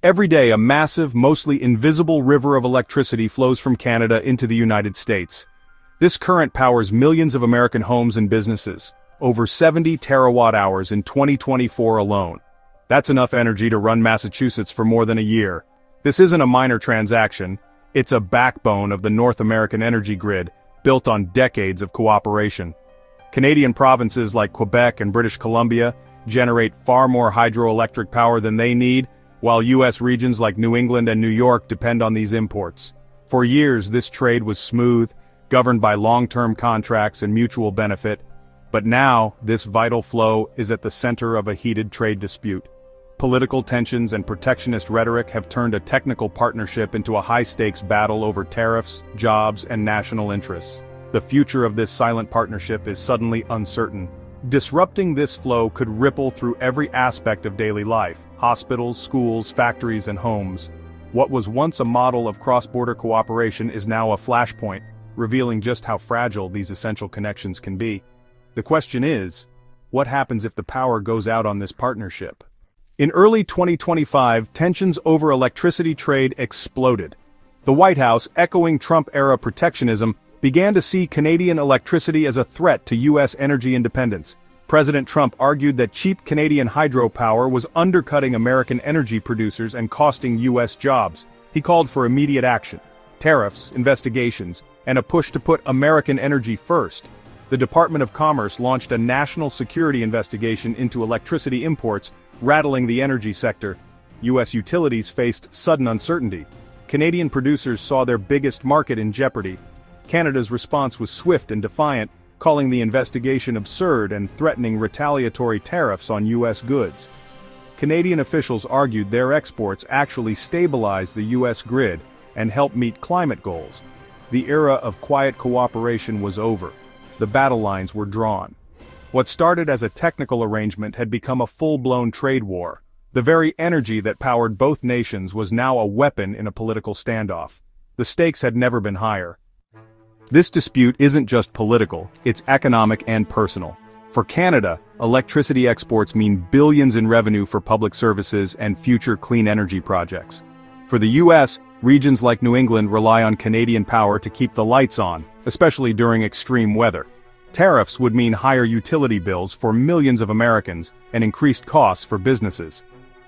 Every day a massive, mostly invisible river of electricity flows from Canada into the United States. This current powers millions of American homes and businesses, over 70 terawatt-hours in 2024 alone. That's enough energy to run Massachusetts for more than a year. This isn't a minor transaction, it's a backbone of the North American energy grid, built on decades of cooperation. Canadian provinces like Quebec and British Columbia generate far more hydroelectric power than they need, while U.S. regions like New England and New York depend on these imports. For years this trade was smooth, governed by long-term contracts and mutual benefit, but now this vital flow is at the center of a heated trade dispute. Political tensions and protectionist rhetoric have turned a technical partnership into a high-stakes battle over tariffs, jobs, and national interests. The future of this silent partnership is suddenly uncertain. Disrupting this flow could ripple through every aspect of daily life: hospitals, schools, factories, and homes. What was once a model of cross-border cooperation is now a flashpoint, revealing just how fragile these essential connections can be. The question is, what happens if the power goes out on this partnership? In early 2025, tensions over electricity trade exploded. The White House, echoing Trump-era protectionism, began to see Canadian electricity as a threat to U.S. energy independence. President Trump argued that cheap Canadian hydropower was undercutting American energy producers and costing U.S. jobs. He called for immediate action, tariffs, investigations, and a push to put American energy first. The Department of Commerce launched a national security investigation into electricity imports, rattling the energy sector. U.S. utilities faced sudden uncertainty. Canadian producers saw their biggest market in jeopardy. Canada's response was swift and defiant, calling the investigation absurd and threatening retaliatory tariffs on U.S. goods. Canadian officials argued their exports actually stabilized the U.S. grid and helped meet climate goals. The era of quiet cooperation was over. The battle lines were drawn. What started as a technical arrangement had become a full-blown trade war. The very energy that powered both nations was now a weapon in a political standoff. The stakes had never been higher. This dispute isn't just political, it's economic and personal. For Canada, electricity exports mean billions in revenue for public services and future clean energy projects. For the U.S., regions like New England rely on Canadian power to keep the lights on, especially during extreme weather. Tariffs would mean higher utility bills for millions of Americans and increased costs for businesses.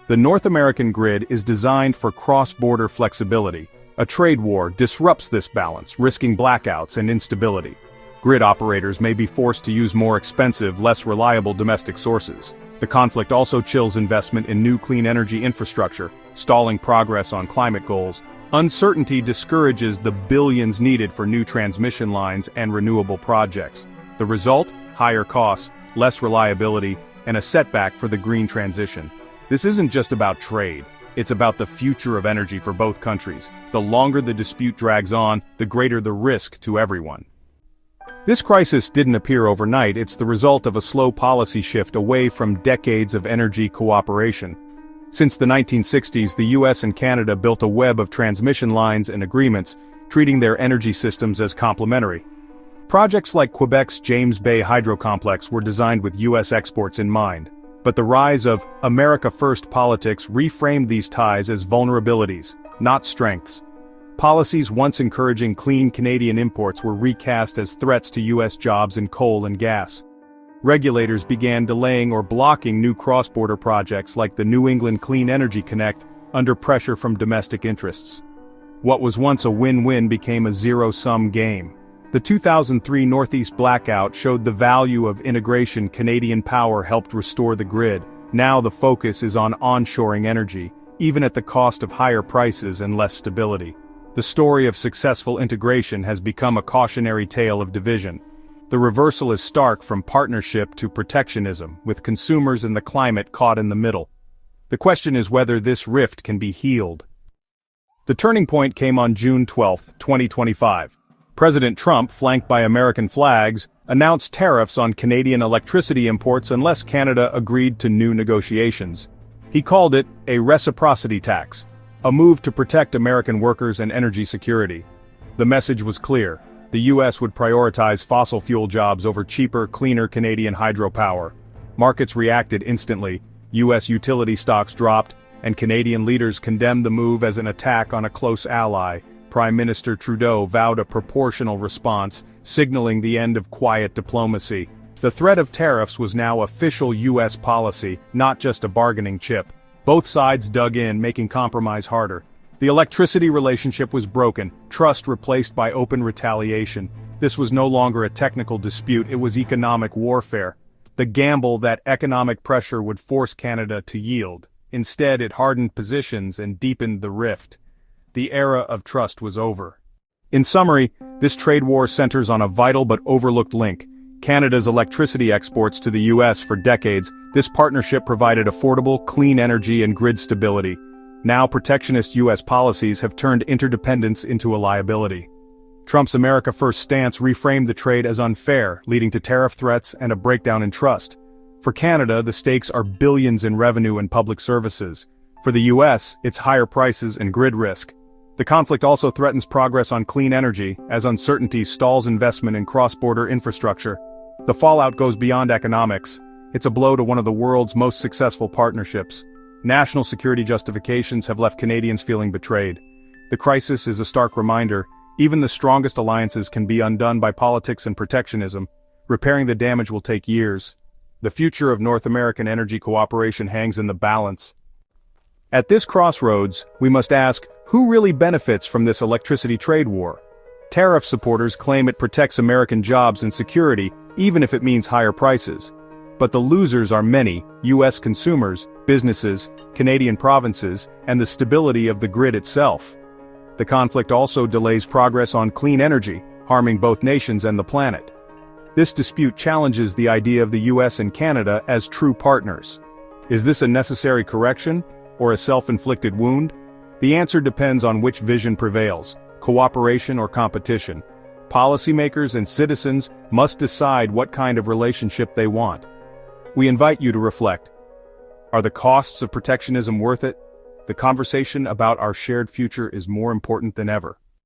The North American grid is designed for cross-border flexibility. A trade war disrupts this balance, risking blackouts and instability. Grid operators may be forced to use more expensive, less reliable domestic sources. The conflict also chills investment in new clean energy infrastructure, stalling progress on climate goals. Uncertainty discourages the billions needed for new transmission lines and renewable projects. The result? Higher costs, less reliability, and a setback for the green transition. This isn't just about trade. It's about the future of energy for both countries. The longer the dispute drags on, the greater the risk to everyone. This crisis didn't appear overnight. It's the result of a slow policy shift away from decades of energy cooperation. Since the 1960s, the U.S. and Canada built a web of transmission lines and agreements, treating their energy systems as complementary. Projects like Quebec's James Bay Hydro Complex were designed with U.S. exports in mind. But the rise of America First politics reframed these ties as vulnerabilities, not strengths. Policies once encouraging clean Canadian imports were recast as threats to U.S. jobs in coal and gas. Regulators began delaying or blocking new cross-border projects like the New England Clean Energy Connect under pressure from domestic interests. What was once a win-win became a zero-sum game. The 2003 Northeast blackout showed the value of integration. Canadian power helped restore the grid. Now the focus is on onshoring energy, even at the cost of higher prices and less stability. The story of successful integration has become a cautionary tale of division. The reversal is stark from partnership to protectionism, with consumers and the climate caught in the middle. The question is whether this rift can be healed. The turning point came on June 12, 2025. President Trump, flanked by American flags, announced tariffs on Canadian electricity imports unless Canada agreed to new negotiations. He called it a reciprocity tax, a move to protect American workers and energy security. The message was clear. The U.S. would prioritize fossil fuel jobs over cheaper, cleaner Canadian hydropower. Markets reacted instantly. U.S. utility stocks dropped, and Canadian leaders condemned the move as an attack on a close ally. Prime Minister Trudeau vowed a proportional response, signaling the end of quiet diplomacy. The threat of tariffs was now official U.S. policy, not just a bargaining chip. Both sides dug in, making compromise harder. The electricity relationship was broken, trust replaced by open retaliation. This was no longer a technical dispute, it was economic warfare. The gamble that economic pressure would force Canada to yield. Instead, it hardened positions and deepened the rift. The era of trust was over. In summary, this trade war centers on a vital but overlooked link. Canada's electricity exports to the U.S. For decades, this partnership provided affordable, clean energy and grid stability. Now protectionist U.S. policies have turned interdependence into a liability. Trump's America First stance reframed the trade as unfair, leading to tariff threats and a breakdown in trust. For Canada, the stakes are billions in revenue and public services. For the U.S., it's higher prices and grid risk. The conflict also threatens progress on clean energy, as uncertainty stalls investment in cross-border infrastructure. The fallout goes beyond economics. It's a blow to one of the world's most successful partnerships. National security justifications have left Canadians feeling betrayed. The crisis is a stark reminder, even the strongest alliances can be undone by politics and protectionism. Repairing the damage will take years. The future of North American energy cooperation hangs in the balance. At this crossroads, we must ask, who really benefits from this electricity trade war? Tariff supporters claim it protects American jobs and security, even if it means higher prices. But the losers are many: U.S. consumers, businesses, Canadian provinces, and the stability of the grid itself. The conflict also delays progress on clean energy, harming both nations and the planet. This dispute challenges the idea of the U.S. and Canada as true partners. Is this a necessary correction, or a self-inflicted wound? The answer depends on which vision prevails: cooperation or competition. Policymakers and citizens must decide what kind of relationship they want. We invite you to reflect. Are the costs of protectionism worth it? The conversation about our shared future is more important than ever.